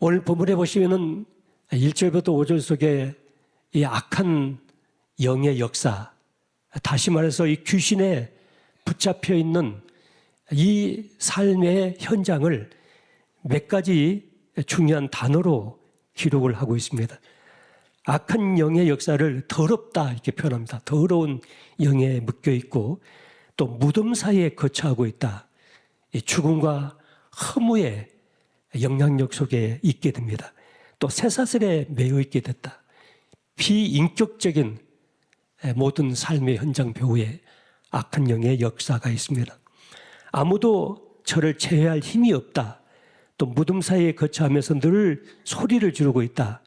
오늘 본문에 보시면은 1절부터 5절 속에 이 악한 영의 역사, 다시 말해서 이 귀신에 붙잡혀 있는 이 삶의 현장을 몇 가지 중요한 단어로 기록을 하고 있습니다. 악한 영의 역사를 더럽다 이렇게 표현합니다. 더러운 영에 묶여 있고 또 무덤 사이에 거처하고 있다. 이 죽음과 허무의 영향력 속에 있게 됩니다. 또 쇠사슬에 매여 있게 됐다. 비인격적인 모든 삶의 현장 배후에 악한 영의 역사가 있습니다. 아무도 저를 제어할 힘이 없다. 또 무덤 사이에 거처하면서 늘 소리를 지르고 있다.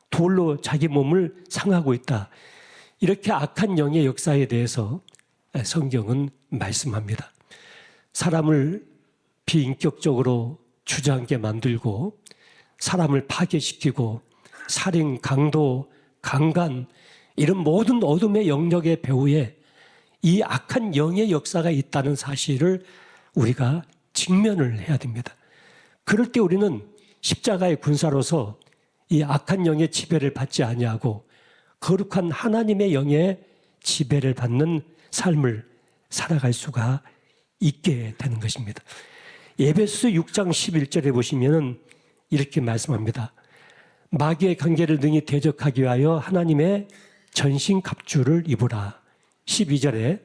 돌로 자기 몸을 상하고 있다. 이렇게 악한 영의 역사에 대해서 성경은 말씀합니다. 사람을 비인격적으로 주저앉게 만들고 사람을 파괴시키고 살인, 강도, 강간 이런 모든 어둠의 영역의 배후에 이 악한 영의 역사가 있다는 사실을 우리가 직면을 해야 됩니다. 그럴 때 우리는 십자가의 군사로서 이 악한 영의 지배를 받지 아니하고 거룩한 하나님의 영의 지배를 받는 삶을 살아갈 수가 있게 되는 것입니다. 에베소서 6장 11절에 보시면은 이렇게 말씀합니다. 마귀의 관계를 능히 대적하기 위하여 하나님의 전신 갑주를 입으라. 12절에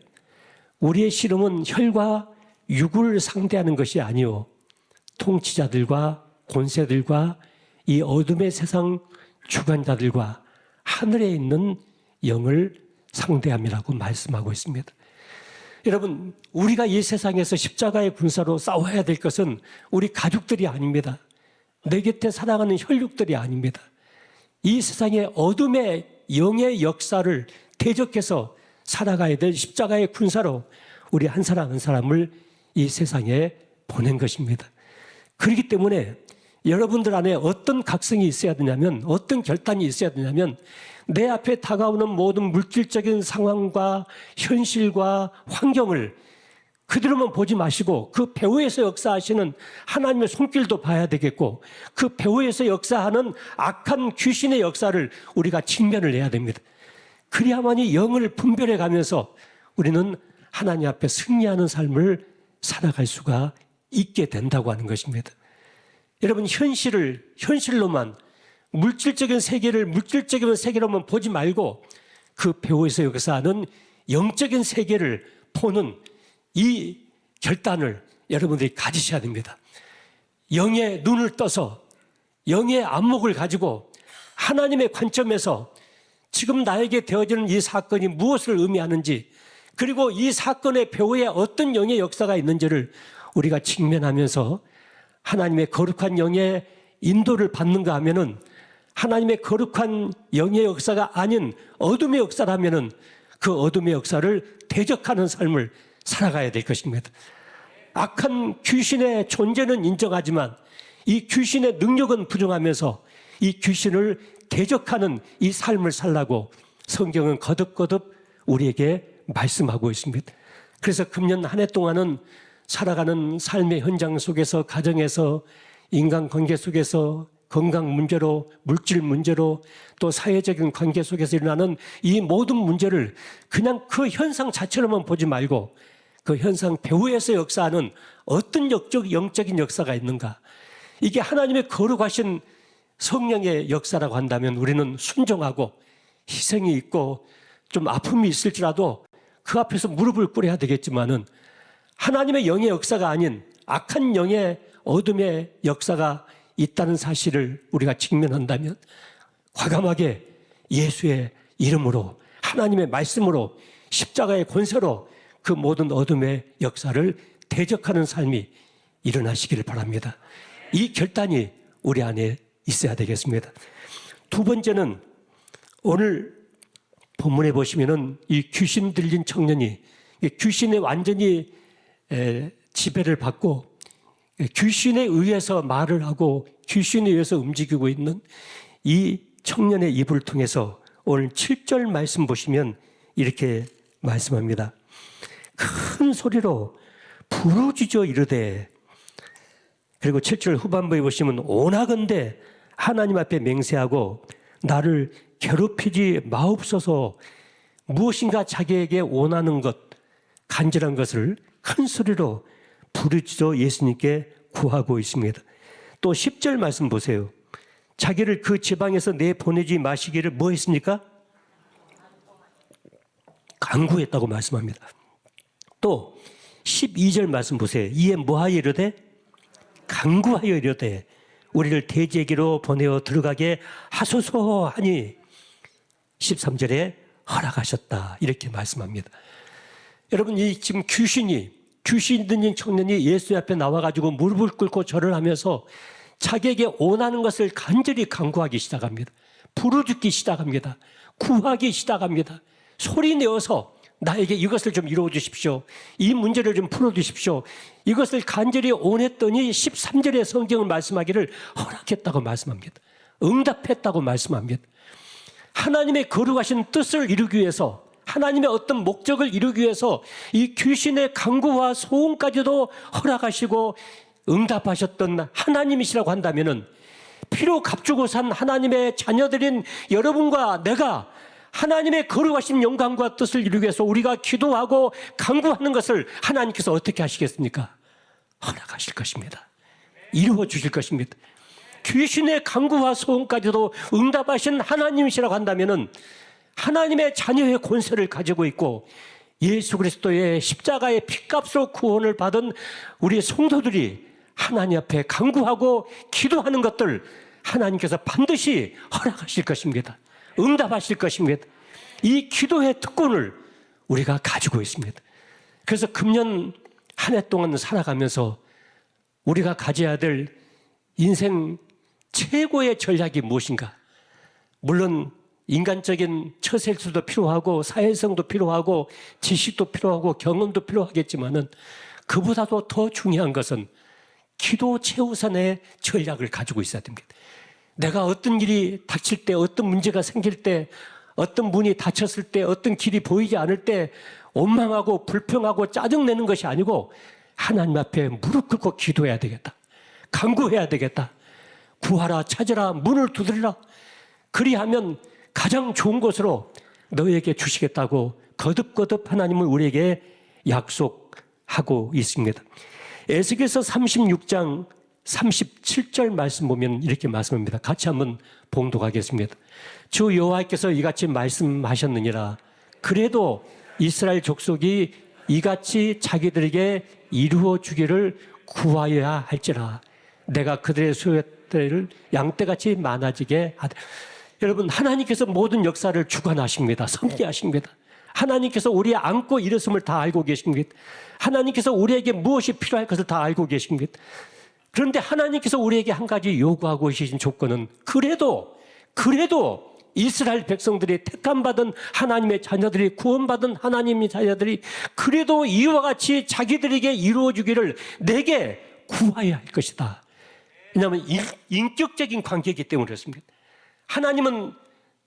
우리의 씨름은 혈과 육을 상대하는 것이 아니요 통치자들과 권세들과 이 어둠의 세상 주관자들과 하늘에 있는 영을 상대함이라고 말씀하고 있습니다. 여러분, 우리가 이 세상에서 십자가의 군사로 싸워야 될 것은 우리 가족들이 아닙니다. 내 곁에 살아가는 혈육들이 아닙니다. 이 세상의 어둠의 영의 역사를 대적해서 살아가야 될 십자가의 군사로 우리 한 사람 한 사람을 이 세상에 보낸 것입니다. 그렇기 때문에 여러분들 안에 어떤 각성이 있어야 되냐면, 어떤 결단이 있어야 되냐면, 내 앞에 다가오는 모든 물질적인 상황과 현실과 환경을 그대로만 보지 마시고 그 배후에서 역사하시는 하나님의 손길도 봐야 되겠고, 그 배후에서 역사하는 악한 귀신의 역사를 우리가 직면을 해야 됩니다. 그래야만이 영을 분별해 가면서 우리는 하나님 앞에 승리하는 삶을 살아갈 수가 있게 된다고 하는 것입니다. 여러분, 현실로만 물질적인 세계를 물질적인 세계로만 보지 말고 그 배후에서 역사하는 영적인 세계를 보는 이 결단을 여러분들이 가지셔야 됩니다. 영의 눈을 떠서 영의 안목을 가지고 하나님의 관점에서 지금 나에게 되어지는 이 사건이 무엇을 의미하는지, 그리고 이 사건의 배후에 어떤 영의 역사가 있는지를 우리가 직면하면서 하나님의 거룩한 영의 인도를 받는가 하면은, 하나님의 거룩한 영의 역사가 아닌 어둠의 역사라면은 그 어둠의 역사를 대적하는 삶을 살아가야 될 것입니다. 악한 귀신의 존재는 인정하지만 이 귀신의 능력은 부정하면서 이 귀신을 대적하는 이 삶을 살라고 성경은 거듭거듭 우리에게 말씀하고 있습니다. 그래서 금년 한 해 동안은 살아가는 삶의 현장 속에서, 가정에서, 인간관계 속에서, 건강 문제로, 물질 문제로, 또 사회적인 관계 속에서 일어나는 이 모든 문제를 그냥 그 현상 자체로만 보지 말고 그 현상 배후에서 역사하는 어떤 영적인 역사가 있는가, 이게 하나님의 거룩하신 성령의 역사라고 한다면 우리는 순종하고 희생이 있고 좀 아픔이 있을지라도 그 앞에서 무릎을 꿇어야 되겠지만은, 하나님의 영의 역사가 아닌 악한 영의 어둠의 역사가 있다는 사실을 우리가 직면한다면 과감하게 예수의 이름으로, 하나님의 말씀으로, 십자가의 권세로 그 모든 어둠의 역사를 대적하는 삶이 일어나시기를 바랍니다. 이 결단이 우리 안에 있어야 되겠습니다. 두 번째는 오늘 본문에 보시면은 이 귀신 들린 청년이 귀신에 완전히 지배를 받고 귀신에 의해서 말을 하고 귀신에 의해서 움직이고 있는 이 청년의 입을 통해서 오늘 7절 말씀 보시면 이렇게 말씀합니다. 큰 소리로 부르짖어 이르되 그리고 7절 후반부에 보시면 오나건대 하나님 앞에 맹세하고 나를 괴롭히지 마옵소서. 무엇인가 자기에게 원하는 것, 간절한 것을 큰 소리로 부르짖어 예수님께 구하고 있습니다. 또 10절 말씀 보세요. 자기를 그 지방에서 내보내지 마시기를 뭐 했습니까? 간구했다고 말씀합니다. 또 12절 말씀 보세요. 이에 뭐하여 이르되? 간구하여 이르되 우리를 대제기로 보내어 들어가게 하소서 하니 13절에 허락하셨다. 이렇게 말씀합니다. 여러분, 이 지금 귀신 들린 청년이 예수 앞에 나와가지고 무릎을 꿇고 절을 하면서 자기에게 원하는 것을 간절히 간구하기 시작합니다. 부르짖기 시작합니다. 구하기 시작합니다. 소리 내어서 나에게 이것을 좀 이루어 주십시오. 이 문제를 좀 풀어 주십시오. 이것을 간절히 원했더니 13절의 성경을 말씀하기를 허락했다고 말씀합니다. 응답했다고 말씀합니다. 하나님의 거룩하신 뜻을 이루기 위해서, 하나님의 어떤 목적을 이루기 위해서 이 귀신의 간구와 소원까지도 허락하시고 응답하셨던 하나님이시라고 한다면은, 피로 값주고 산 하나님의 자녀들인 여러분과 내가 하나님의 거룩하신 영광과 뜻을 이루기 위해서 우리가 기도하고 간구하는 것을 하나님께서 어떻게 하시겠습니까? 허락하실 것입니다. 이루어 주실 것입니다. 귀신의 간구와 소원까지도 응답하신 하나님이시라고 한다면은 하나님의 자녀의 권세를 가지고 있고 예수 그리스도의 십자가의 피값으로 구원을 받은 우리 성도들이 하나님 앞에 간구하고 기도하는 것들 하나님께서 반드시 허락하실 것입니다. 응답하실 것입니다. 이 기도의 특권을 우리가 가지고 있습니다. 그래서 금년 한 해 동안 살아가면서 우리가 가져야 될 인생 최고의 전략이 무엇인가? 물론 인간적인 처세술도 필요하고 사회성도 필요하고 지식도 필요하고 경험도 필요하겠지만은 그보다도 더 중요한 것은 기도 최우선의 전략을 가지고 있어야 됩니다. 내가 어떤 일이 닥칠 때, 어떤 문제가 생길 때, 어떤 문이 닫혔을 때, 어떤 길이 보이지 않을 때 원망하고 불평하고 짜증내는 것이 아니고 하나님 앞에 무릎 꿇고 기도해야 되겠다. 간구해야 되겠다. 구하라, 찾으라, 문을 두드리라. 그리하면 가장 좋은 것으로 너에게 주시겠다고 거듭거듭 하나님은 우리에게 약속하고 있습니다. 에스겔서 36장 37절 말씀 보면 이렇게 말씀합니다. 같이 한번 봉독하겠습니다. 주 여호와께서 이같이 말씀하셨느니라. 그래도 이스라엘 족속이 이같이 자기들에게 이루어 주기를 구하여야 할지라. 내가 그들의 수요대를 양떼같이 많아지게 하되. 여러분, 하나님께서 모든 역사를 주관하십니다. 섭리하십니다. 하나님께서 우리의 안고 일었음을 다 알고 계십니다. 하나님께서 우리에게 무엇이 필요할 것을 다 알고 계십니다. 그런데 하나님께서 우리에게 한 가지 요구하고 계신 조건은 그래도 이스라엘 백성들이 택함받은 하나님의 자녀들이 구원받은 하나님의 자녀들이 그래도 이와 같이 자기들에게 이루어주기를 내게 구하여야 할 것이다. 왜냐하면 인격적인 관계이기 때문에 그렇습니다. 하나님은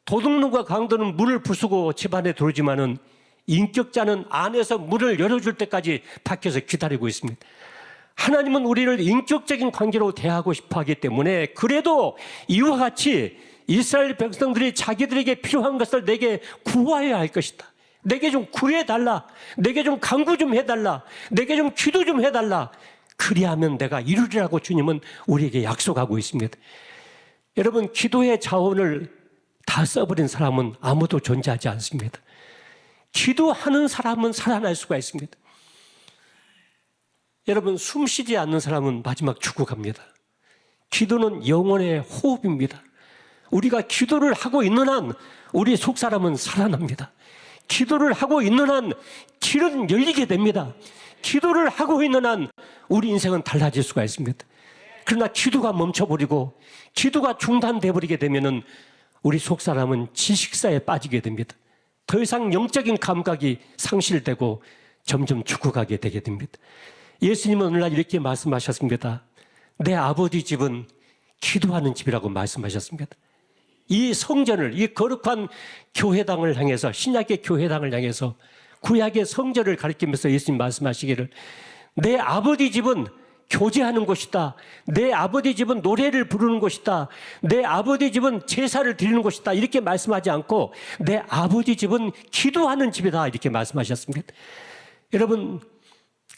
도둑놈과 강도는 문을 부수고 집안에 들어오지만은 인격자는 안에서 문을 열어줄 때까지 밖에서 기다리고 있습니다. 하나님은 우리를 인격적인 관계로 대하고 싶어 하기 때문에 그래도 이와 같이 이스라엘 백성들이 자기들에게 필요한 것을 내게 구하여야 할 것이다. 내게 좀 구해달라. 내게 좀 간구 좀 해달라. 내게 좀 기도 좀 해달라. 그리하면 내가 이루리라고 주님은 우리에게 약속하고 있습니다. 여러분, 기도의 자원을 다 써버린 사람은 아무도 존재하지 않습니다. 기도하는 사람은 살아날 수가 있습니다. 여러분, 숨 쉬지 않는 사람은 마지막 죽어갑니다. 기도는 영혼의 호흡입니다. 우리가 기도를 하고 있는 한 우리 속 사람은 살아납니다. 기도를 하고 있는 한 길은 열리게 됩니다. 기도를 하고 있는 한 우리 인생은 달라질 수가 있습니다. 그러나 기도가 멈춰버리고 기도가 중단돼 버리게 되면은 우리 속 사람은 지식사에 빠지게 됩니다. 더 이상 영적인 감각이 상실되고 점점 죽어가게 되게 됩니다. 예수님은 오늘날 이렇게 말씀하셨습니다. 내 아버지 집은 기도하는 집이라고 말씀하셨습니다. 이 성전을, 이 거룩한 교회당을 향해서, 신약의 교회당을 향해서 구약의 성전을 가리키면서 예수님 말씀하시기를 내 아버지 집은 교제하는 곳이다. 내 아버지 집은 노래를 부르는 곳이다. 내 아버지 집은 제사를 드리는 곳이다. 이렇게 말씀하지 않고 내 아버지 집은 기도하는 집이다. 이렇게 말씀하셨습니다. 여러분,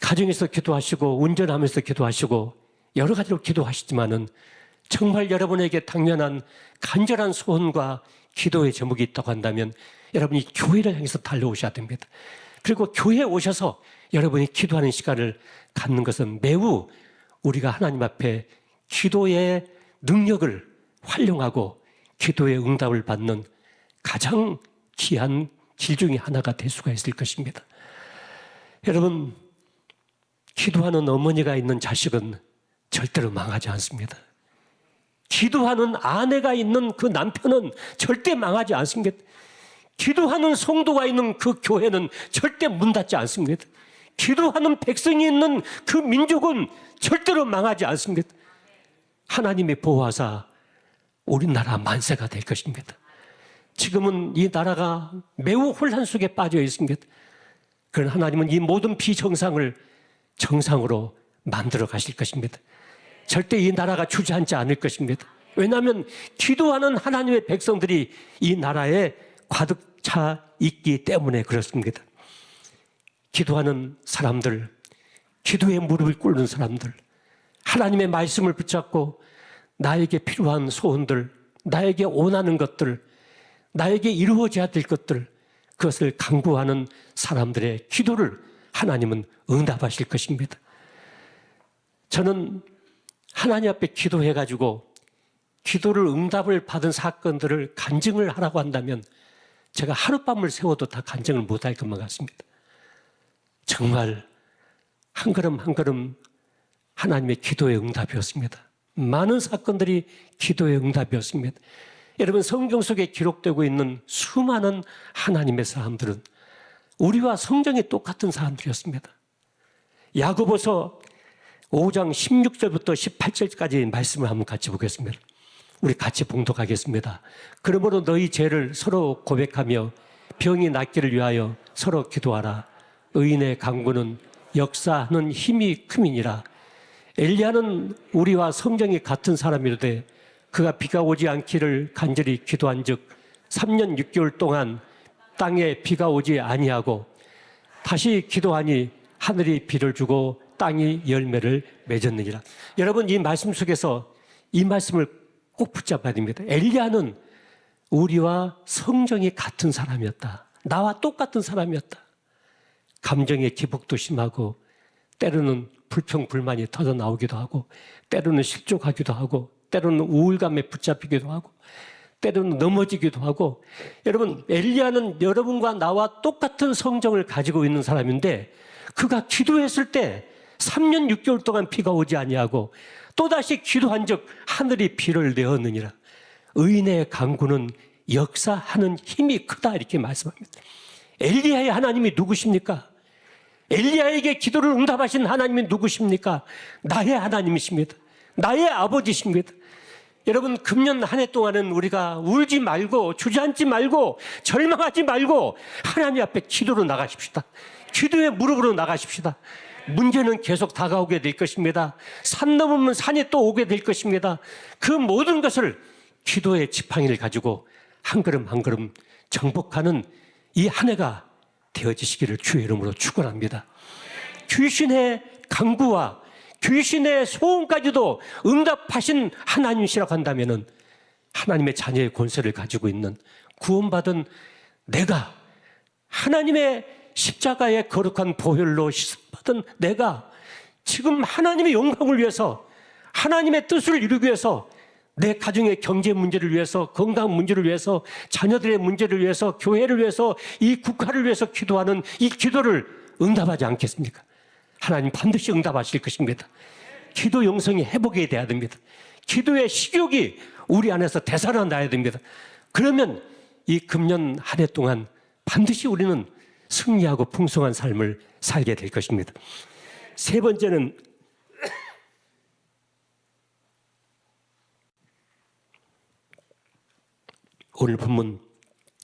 가정에서 기도하시고 운전하면서 기도하시고 여러 가지로 기도하시지만은 정말 여러분에게 당면한 간절한 소원과 기도의 제목이 있다고 한다면 여러분이 교회를 향해서 달려오셔야 됩니다. 그리고 교회에 오셔서 여러분이 기도하는 시간을 갖는 것은 매우 우리가 하나님 앞에 기도의 능력을 활용하고 기도의 응답을 받는 가장 귀한 길 중에 하나가 될 수가 있을 것입니다. 여러분, 기도하는 어머니가 있는 자식은 절대로 망하지 않습니다. 기도하는 아내가 있는 그 남편은 절대 망하지 않습니다. 기도하는 성도가 있는 그 교회는 절대 문 닫지 않습니다. 기도하는 백성이 있는 그 민족은 절대로 망하지 않습니다. 하나님의 보호하사 우리나라 만세가 될 것입니다. 지금은 이 나라가 매우 혼란 속에 빠져 있습니다. 그러나 하나님은 이 모든 비정상을 정상으로 만들어 가실 것입니다. 절대 이 나라가 주저앉지 않을 것입니다. 왜냐하면 기도하는 하나님의 백성들이 이 나라에 가득 차 있기 때문에 그렇습니다. 기도하는 사람들, 기도에 무릎을 꿇는 사람들, 하나님의 말씀을 붙잡고 나에게 필요한 소원들, 나에게 원하는 것들, 나에게 이루어져야 될 것들, 그것을 간구하는 사람들의 기도를 하나님은 응답하실 것입니다. 저는 하나님 앞에 기도해가지고 기도를 응답을 받은 사건들을 간증을 하라고 한다면 제가 하룻밤을 세워도 다 간증을 못할 것만 같습니다. 정말 한 걸음 한 걸음 하나님의 기도의 응답이었습니다. 많은 사건들이 기도의 응답이었습니다. 여러분, 성경 속에 기록되고 있는 수많은 하나님의 사람들은 우리와 성정이 똑같은 사람들이었습니다. 야고보서 5장 16절부터 18절까지 말씀을 한번 같이 보겠습니다. 우리 같이 봉독하겠습니다. 그러므로 너희 죄를 서로 고백하며 병이 낫기를 위하여 서로 기도하라. 의인의 간구는 역사하는 힘이 큼이니라. 엘리야는 우리와 성정이 같은 사람이로되 그가 비가 오지 않기를 간절히 기도한 즉 3년 6개월 동안 땅에 비가 오지 아니하고 다시 기도하니 하늘이 비를 주고 땅이 열매를 맺었느니라. 여러분, 이 말씀 속에서 이 말씀을 꼭 붙잡아야 됩니다. 엘리야는 우리와 성정이 같은 사람이었다. 나와 똑같은 사람이었다. 감정의 기복도 심하고 때로는 불평, 불만이 터져 나오기도 하고 때로는 실족하기도 하고 때로는 우울감에 붙잡히기도 하고 때로는 넘어지기도 하고. 여러분, 엘리야는 여러분과 나와 똑같은 성정을 가지고 있는 사람인데 그가 기도했을 때 3년 6개월 동안 비가 오지 아니하고 또다시 기도한 적 하늘이 비를 내었느니라. 의인의 간구는 역사하는 힘이 크다 이렇게 말씀합니다. 엘리야의 하나님이 누구십니까? 엘리야에게 기도를 응답하신 하나님이 누구십니까? 나의 하나님이십니다. 나의 아버지십니다. 여러분, 금년 한 해 동안은 우리가 울지 말고 주저앉지 말고 절망하지 말고 하나님 앞에 기도로 나가십시다. 기도의 무릎으로 나가십시다. 문제는 계속 다가오게 될 것입니다. 산 넘으면 산이 또 오게 될 것입니다. 그 모든 것을 기도의 지팡이를 가지고 한 걸음 한 걸음 정복하는 이 한 해가 되어지시기를 주의 이름으로 축원합니다. 귀신의 간구와 귀신의 소원까지도 응답하신 하나님이시라고 한다면은 하나님의 자녀의 권세를 가지고 있는 구원받은 내가, 하나님의 십자가의 거룩한 보혈로 씻어받은 내가 지금 하나님의 영광을 위해서, 하나님의 뜻을 이루기 위해서, 내 가정의 경제 문제를 위해서, 건강 문제를 위해서, 자녀들의 문제를 위해서, 교회를 위해서, 이 국가를 위해서 기도하는 이 기도를 응답하지 않겠습니까? 하나님 반드시 응답하실 것입니다. 기도 영성이 회복이 돼야 됩니다. 기도의 식욕이 우리 안에서 되살아나야 됩니다. 그러면 이 금년 한 해 동안 반드시 우리는 승리하고 풍성한 삶을 살게 될 것입니다. 세 번째는 오늘 본문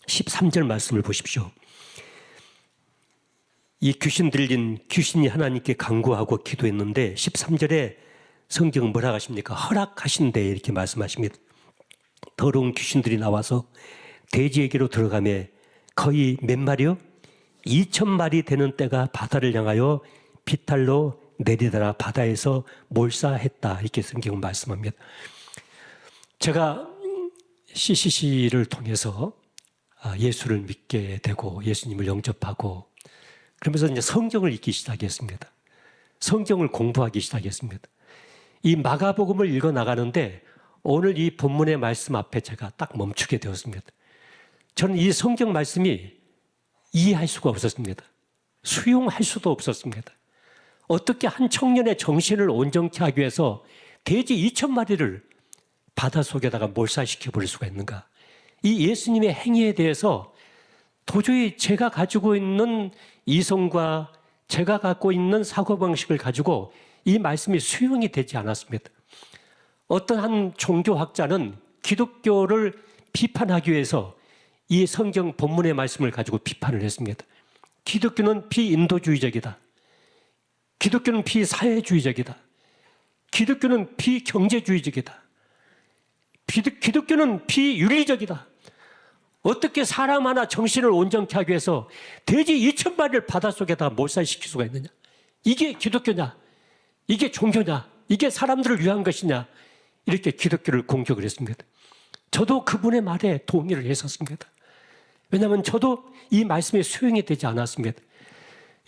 13절 말씀을 보십시오. 이 귀신 들린 귀신이 하나님께 간구하고 기도했는데 13절에 성경은 뭐라고 하십니까? 허락하신대 이렇게 말씀하십니다. 더러운 귀신들이 나와서 돼지에게로 들어가며 거의 몇 마리요? 2,000마리 되는 떼가 바다를 향하여 비탈로 내리더라 바다에서 몰사했다 이렇게 성경은 말씀합니다. 제가 CCC를 통해서 예수를 믿게 되고 예수님을 영접하고 그러면서 이제 성경을 읽기 시작했습니다. 성경을 공부하기 시작했습니다. 이 마가복음을 읽어 나가는데 오늘 이 본문의 말씀 앞에 제가 딱 멈추게 되었습니다. 저는 이 성경 말씀이 이해할 수가 없었습니다. 수용할 수도 없었습니다. 어떻게 한 청년의 정신을 온전케 하기 위해서 돼지 2,000마리를 바닷속에다가 몰살시켜 버릴 수가 있는가? 이 예수님의 행위에 대해서 도저히 제가 가지고 있는 이성과 제가 갖고 있는 사고방식을 가지고 이 말씀이 수용이 되지 않았습니다. 어떤 한 종교학자는 기독교를 비판하기 위해서 이 성경 본문의 말씀을 가지고 비판을 했습니다. 기독교는 비인도주의적이다. 기독교는 비사회주의적이다. 기독교는 비경제주의적이다. 기독교는 비윤리적이다. 어떻게 사람 하나 정신을 온전케 하기 위해서 돼지 2,000마리를 바닷속에다 몰살시킬 수가 있느냐? 이게 기독교냐? 이게 종교냐? 이게 사람들을 위한 것이냐? 이렇게 기독교를 공격을 했습니다. 저도 그분의 말에 동의를 했었습니다. 왜냐하면 저도 이 말씀에 수용이 되지 않았습니다.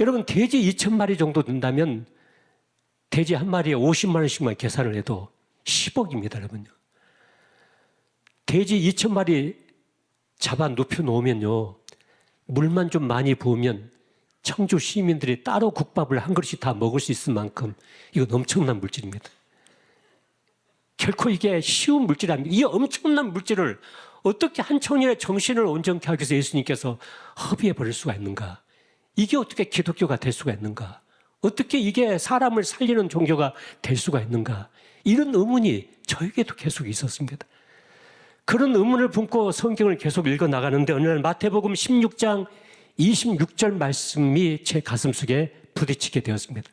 여러분 돼지 2,000마리 정도 된다면 돼지 한 마리에 50만 원씩만 계산을 해도 10억입니다. 여러분요. 돼지 2,000마리 잡아 눕혀놓으면요. 물만 좀 많이 부으면 청주 시민들이 따로 국밥을 한 그릇씩 다 먹을 수 있을 만큼 이건 엄청난 물질입니다. 결코 이게 쉬운 물질이 아닙니다. 이 엄청난 물질을 어떻게 한 청년의 정신을 온전케 하기 위해서 예수님께서 허비해 버릴 수가 있는가? 이게 어떻게 기독교가 될 수가 있는가? 어떻게 이게 사람을 살리는 종교가 될 수가 있는가? 이런 의문이 저에게도 계속 있었습니다. 그런 의문을 품고 성경을 계속 읽어 나가는데 어느 날 마태복음 16장 26절 말씀이 제 가슴속에 부딪히게 되었습니다.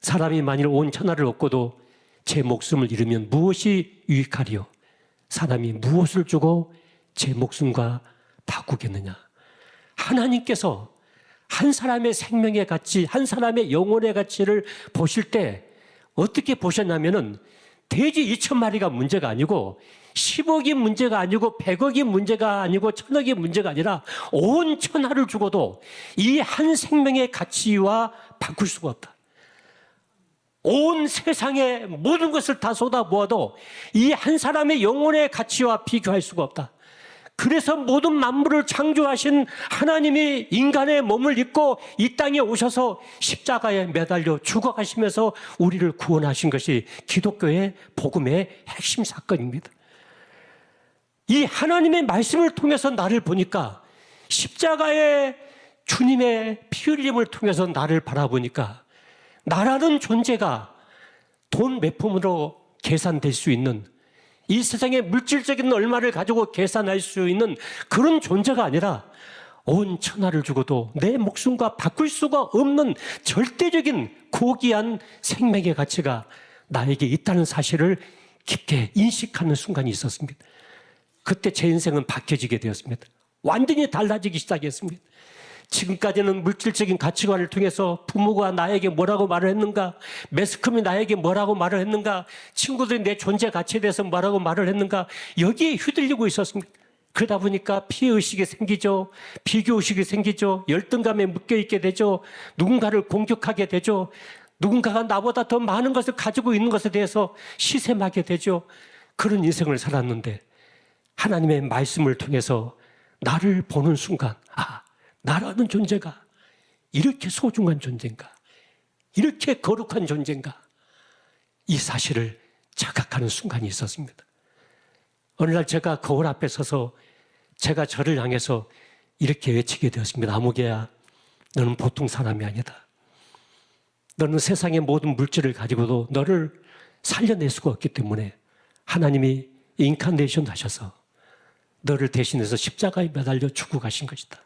사람이 만일 온 천하를 얻고도 제 목숨을 잃으면 무엇이 유익하리요? 사람이 무엇을 주고 제 목숨과 바꾸겠느냐? 하나님께서 한 사람의 생명의 가치, 한 사람의 영혼의 가치를 보실 때 어떻게 보셨냐면은 돼지 2,000마리가 문제가 아니고 10억이 문제가 아니고 100억이 문제가 아니고 1,000억이 문제가 아니라 온 천하를 주고도 이 한 생명의 가치와 바꿀 수가 없다. 온 세상의 모든 것을 다 쏟아 부어도 이 한 사람의 영혼의 가치와 비교할 수가 없다. 그래서 모든 만물을 창조하신 하나님이 인간의 몸을 입고 이 땅에 오셔서 십자가에 매달려 죽어가시면서 우리를 구원하신 것이 기독교의 복음의 핵심 사건입니다. 이 하나님의 말씀을 통해서 나를 보니까 십자가의 주님의 피 흘림을 통해서 나를 바라보니까 나라는 존재가 돈 몇 푼으로 계산될 수 있는 이 세상의 물질적인 얼마를 가지고 계산할 수 있는 그런 존재가 아니라 온 천하를 주고도 내 목숨과 바꿀 수가 없는 절대적인 고귀한 생명의 가치가 나에게 있다는 사실을 깊게 인식하는 순간이 있었습니다. 그때 제 인생은 바뀌어지게 되었습니다. 완전히 달라지기 시작했습니다. 지금까지는 물질적인 가치관을 통해서 부모가 나에게 뭐라고 말을 했는가, 매스컴이 나에게 뭐라고 말을 했는가, 친구들이 내 존재 가치에 대해서 뭐라고 말을 했는가, 여기에 휘둘리고 있었습니다. 그러다 보니까 피해의식이 생기죠. 비교의식이 생기죠. 열등감에 묶여있게 되죠. 누군가를 공격하게 되죠. 누군가가 나보다 더 많은 것을 가지고 있는 것에 대해서 시샘하게 되죠. 그런 인생을 살았는데 하나님의 말씀을 통해서 나를 보는 순간 나라는 존재가 이렇게 소중한 존재인가? 이렇게 거룩한 존재인가? 이 사실을 자각하는 순간이 있었습니다. 어느 날 제가 거울 앞에 서서 제가 저를 향해서 이렇게 외치게 되었습니다. 아무개야, 너는 보통 사람이 아니다. 너는 세상의 모든 물질을 가지고도 너를 살려낼 수가 없기 때문에 하나님이 인카네이션 하셔서 너를 대신해서 십자가에 매달려 죽고 가신 것이다.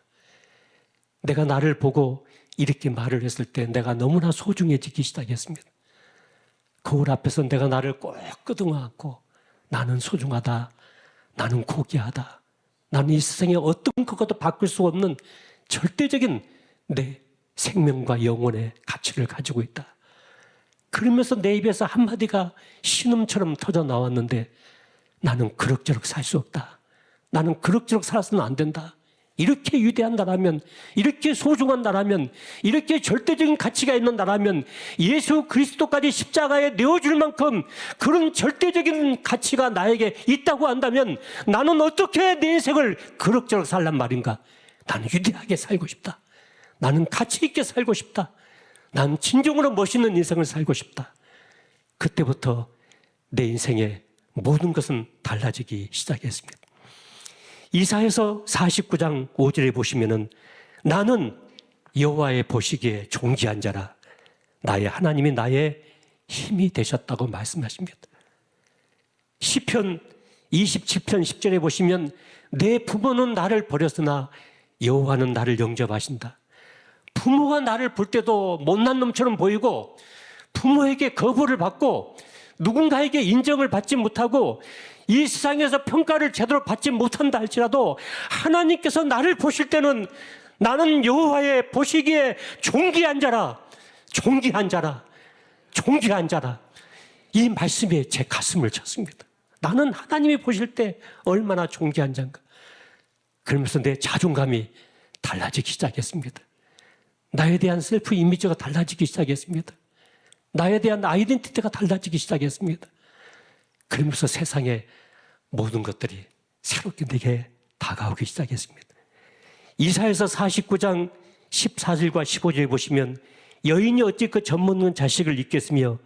내가 나를 보고 이렇게 말을 했을 때 내가 너무나 소중해지기 시작했습니다. 거울 앞에서 내가 나를 꼭 끄덕안고 나는 소중하다, 나는 고귀하다, 나는 이 세상에 어떤 것과도 바꿀 수 없는 절대적인 내 생명과 영혼의 가치를 가지고 있다. 그러면서 내 입에서 한마디가 신음처럼 터져 나왔는데 나는 그럭저럭 살 수 없다. 나는 그럭저럭 살아서는 안 된다. 이렇게 위대한 나라면, 이렇게 소중한 나라면, 이렇게 절대적인 가치가 있는 나라면 예수 그리스도까지 십자가에 내어줄 만큼 그런 절대적인 가치가 나에게 있다고 한다면 나는 어떻게 내 인생을 그럭저럭 살란 말인가? 나는 위대하게 살고 싶다. 나는 가치 있게 살고 싶다. 난 진정으로 멋있는 인생을 살고 싶다. 그때부터 내 인생의 모든 것은 달라지기 시작했습니다. 이사야서 49장 5절에 보시면은 나는 여호와의 보시기에 존귀한 자라 나의 하나님이 나의 힘이 되셨다고 말씀하십니다. 시편 27편 10절에 보시면 내 부모는 나를 버렸으나 여호와는 나를 영접하신다. 부모가 나를 볼 때도 못난 놈처럼 보이고 부모에게 거부를 받고 누군가에게 인정을 받지 못하고 이 세상에서 평가를 제대로 받지 못한다 할지라도 하나님께서 나를 보실 때는 나는 여호와의 보시기에 존귀한 자라, 존귀한 자라, 존귀한 자라. 이 말씀에 제 가슴을 쳤습니다. 나는 하나님이 보실 때 얼마나 존귀한 자인가. 그러면서 내 자존감이 달라지기 시작했습니다. 나에 대한 셀프 이미지가 달라지기 시작했습니다. 나에 대한 아이덴티티가 달라지기 시작했습니다. 그러면서 세상의 모든 것들이 새롭게 내게 다가오기 시작했습니다. 이사야서 49장 14절과 15절에 보시면 여인이 어찌 그 젖먹는 자식을 잊겠으며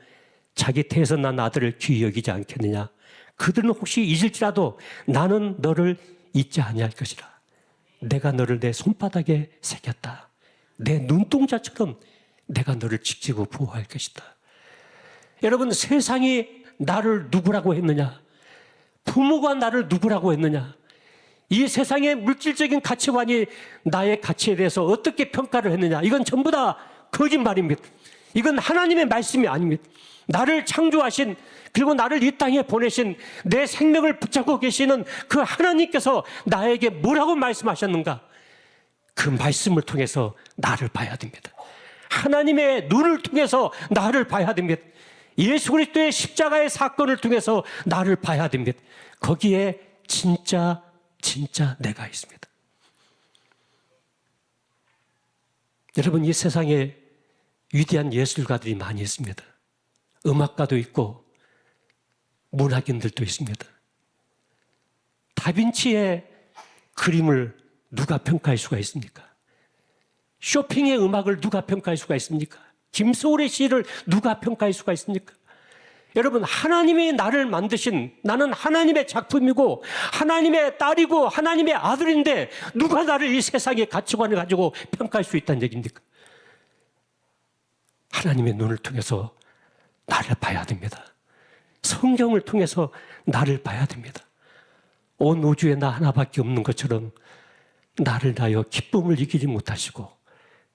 자기 태에서 난 아들을 귀히 여기지 않겠느냐. 그들은 혹시 잊을지라도 나는 너를 잊지 아니할 것이라. 내가 너를 내 손바닥에 새겼다. 내 눈동자처럼 내가 너를 지키고 보호할 것이다. 여러분, 세상이 나를 누구라고 했느냐? 부모가 나를 누구라고 했느냐? 이 세상의 물질적인 가치관이 나의 가치에 대해서 어떻게 평가를 했느냐? 이건 전부 다 거짓말입니다. 이건 하나님의 말씀이 아닙니다. 나를 창조하신, 그리고 나를 이 땅에 보내신, 내 생명을 붙잡고 계시는 그 하나님께서 나에게 뭐라고 말씀하셨는가? 그 말씀을 통해서 나를 봐야 됩니다. 하나님의 눈을 통해서 나를 봐야 됩니다. 예수 그리스도의 십자가의 사건을 통해서 나를 봐야 됩니다. 거기에 진짜 내가 있습니다. 여러분, 이 세상에 위대한 예술가들이 많이 있습니다. 음악가도 있고 문학인들도 있습니다. 다빈치의 그림을 누가 평가할 수가 있습니까? 쇼핑의 음악을 누가 평가할 수가 있습니까? 김소월의 시를 누가 평가할 수가 있습니까? 여러분, 하나님이 나를 만드신, 나는 하나님의 작품이고 하나님의 딸이고 하나님의 아들인데 누가 나를 이 세상의 가치관을 가지고 평가할 수 있다는 얘기입니까? 하나님의 눈을 통해서 나를 봐야 됩니다. 성경을 통해서 나를 봐야 됩니다. 온 우주에 나 하나밖에 없는 것처럼 나를 다하여 기쁨을 이기지 못하시고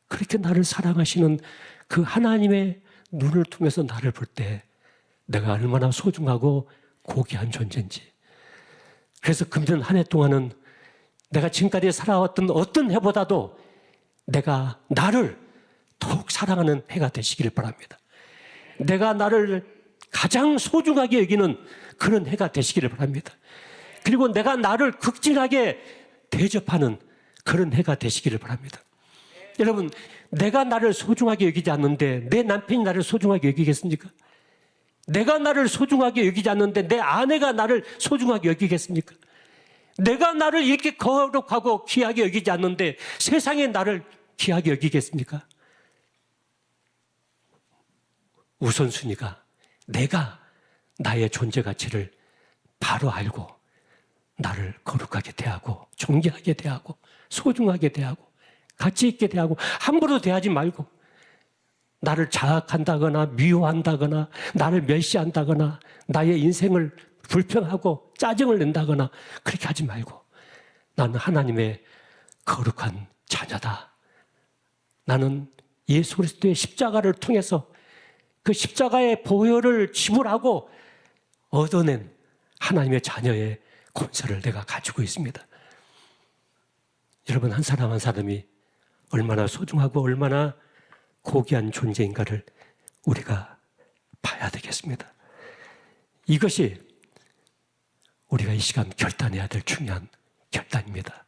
그렇게 나를 사랑하시는 그 하나님의 눈을 통해서 나를 볼 때 내가 얼마나 소중하고 고귀한 존재인지. 그래서 금년 한 해 동안은 내가 지금까지 살아왔던 어떤 해보다도 내가 나를 더욱 사랑하는 해가 되시기를 바랍니다. 내가 나를 가장 소중하게 여기는 그런 해가 되시기를 바랍니다. 그리고 내가 나를 극진하게 대접하는 그런 해가 되시기를 바랍니다. 여러분, 내가 나를 소중하게 여기지 않는데 내 남편이 나를 소중하게 여기겠습니까? 내가 나를 소중하게 여기지 않는데 내 아내가 나를 소중하게 여기겠습니까? 내가 나를 이렇게 거룩하고 귀하게 여기지 않는데 세상에 나를 귀하게 여기겠습니까? 우선순위가 내가 나의 존재 가치를 바로 알고 나를 거룩하게 대하고 존귀하게 대하고 소중하게 대하고 가치 있게 대하고 함부로 대하지 말고 나를 자학한다거나 미워한다거나 나를 멸시한다거나 나의 인생을 불평하고 짜증을 낸다거나 그렇게 하지 말고 나는 하나님의 거룩한 자녀다. 나는 예수 그리스도의 십자가를 통해서 그 십자가의 보혈을 지불하고 얻어낸 하나님의 자녀의 권세를 내가 가지고 있습니다. 여러분, 한 사람 한 사람이 얼마나 소중하고 얼마나 고귀한 존재인가를 우리가 봐야 되겠습니다. 이것이 우리가 이 시간 결단해야 될 중요한 결단입니다.